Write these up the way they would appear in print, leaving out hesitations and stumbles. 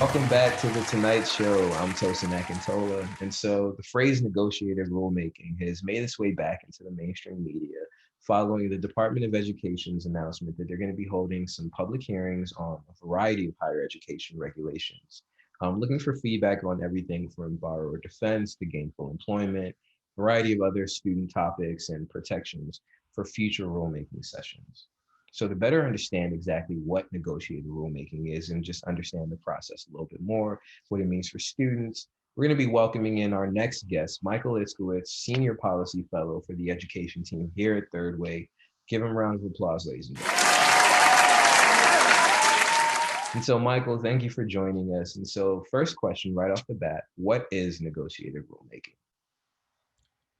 Welcome back to the Tonight Show. I'm Tosin Akintola. And so the phrase negotiated rulemaking has made its way back into the mainstream media following the Department of Education's announcement that they're going to be holding some public hearings on a variety of higher education regulations. I'm looking for feedback on everything from borrower defense to gainful employment, a variety of other student topics and protections for future rulemaking sessions. So to better understand exactly what negotiated rulemaking is and just understand the process a little bit more, what it means for students, we're going to be welcoming in our next guest, Michael Itzkowitz, Senior Policy Fellow for the Education Team here at Third Way. Give him a round of applause, ladies and gentlemen. And so, Michael, thank you for joining us. And so, first question right off the bat, what is negotiated rulemaking?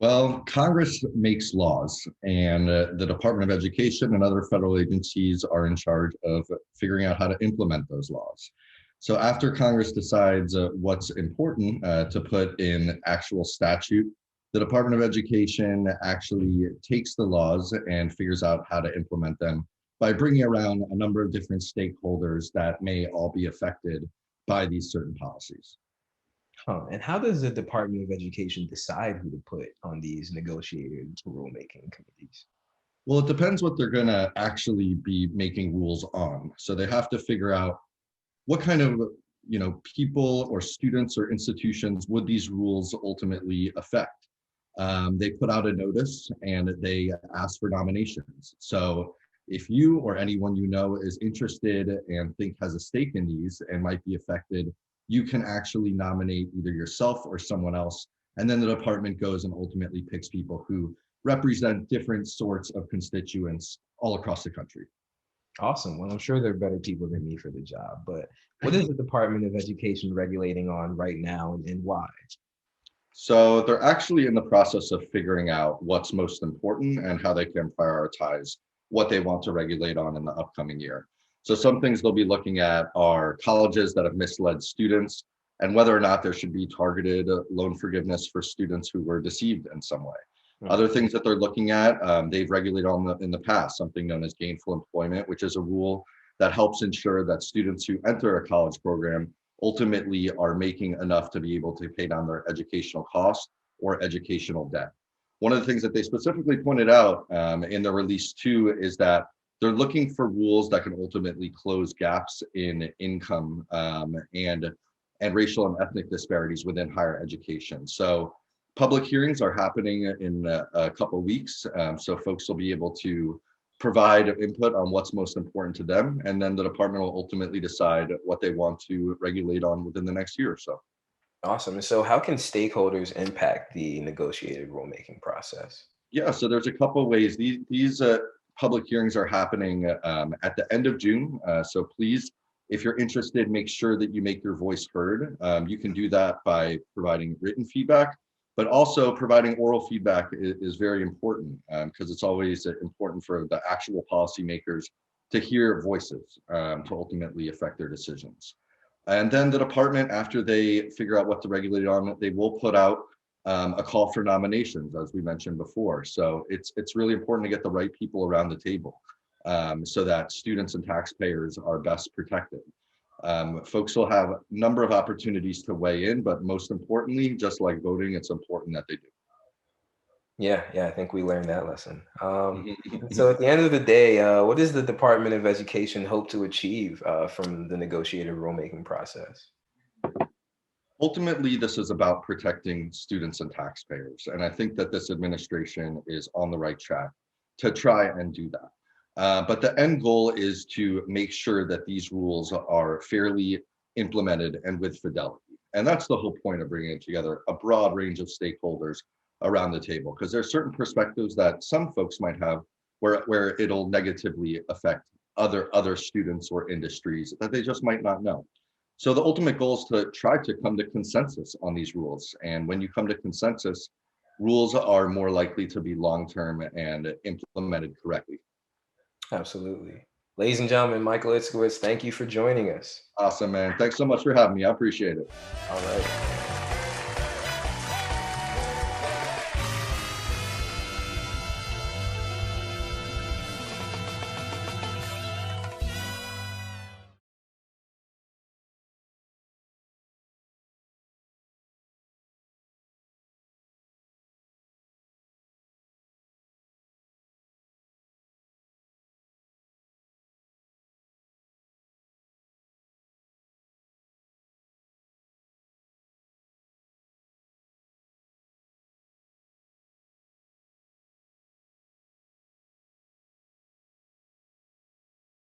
Well, Congress makes laws, and the Department of Education and other federal agencies are in charge of figuring out how to implement those laws. So after Congress decides what's important to put in actual statute, the Department of Education actually takes the laws and figures out how to implement them by bringing around a number of different stakeholders that may all be affected by these certain policies. And how does the Department of Education decide who to put on these negotiated rulemaking committees? Well, it depends what they're going to actually be making rules on. So they have to figure out what kind of people or students or institutions would these rules ultimately affect. They put out a notice and they ask for nominations. So if you or anyone you know is interested and think has a stake in these and might be affected, you can actually nominate either yourself or someone else. And then the department goes and ultimately picks people who represent different sorts of constituents all across the country. Awesome. Well, I'm sure there are better people than me for the job, but what is the Department of Education regulating on right now and why? So they're actually in the process of figuring out what's most important and how they can prioritize what they want to regulate on in the upcoming year. So some things they'll be looking at are colleges that have misled students and whether or not there should be targeted loan forgiveness for students who were deceived in some way. Other things that they're looking at, they've regulated in the past, something known as gainful employment, which is a rule that helps ensure that students who enter a college program ultimately are making enough to be able to pay down their educational costs or educational debt. One of the things that they specifically pointed out in the release too is that they're looking for rules that can ultimately close gaps in income and racial and ethnic disparities within higher education. So public hearings are happening in a couple of weeks. So folks will be able to provide input on what's most important to them. And then the department will ultimately decide what they want to regulate on within the next year or so. Awesome. And so, how can stakeholders impact the negotiated rulemaking process? Yeah, so there's a couple of ways. These public hearings are happening at the end of June. So please, if you're interested, make sure that you make your voice heard. You can do that by providing written feedback, but also providing oral feedback is very important because it's always important for the actual policymakers to hear voices to ultimately affect their decisions. And then the department, after they figure out what to regulate on, they will put out a call for nominations, as we mentioned before. So it's really important to get the right people around the table so that students and taxpayers are best protected. Folks will have a number of opportunities to weigh in, but most importantly, just like voting, it's important that they do. Yeah, I think we learned that lesson. So, at the end of the day, what does the Department of Education hope to achieve from the negotiated rulemaking process? Ultimately, this is about protecting students and taxpayers. And I think that this administration is on the right track to try and do that. But the end goal is to make sure that these rules are fairly implemented and with fidelity. And that's the whole point of bringing together a broad range of stakeholders around the table, because there are certain perspectives that some folks might have where it'll negatively affect other students or industries that they just might not know. So the ultimate goal is to try to come to consensus on these rules. And when you come to consensus, rules are more likely to be long-term and implemented correctly. Absolutely. Ladies and gentlemen, Michael Itzkowitz, thank you for joining us. Awesome, man. Thanks so much for having me. I appreciate it. All right.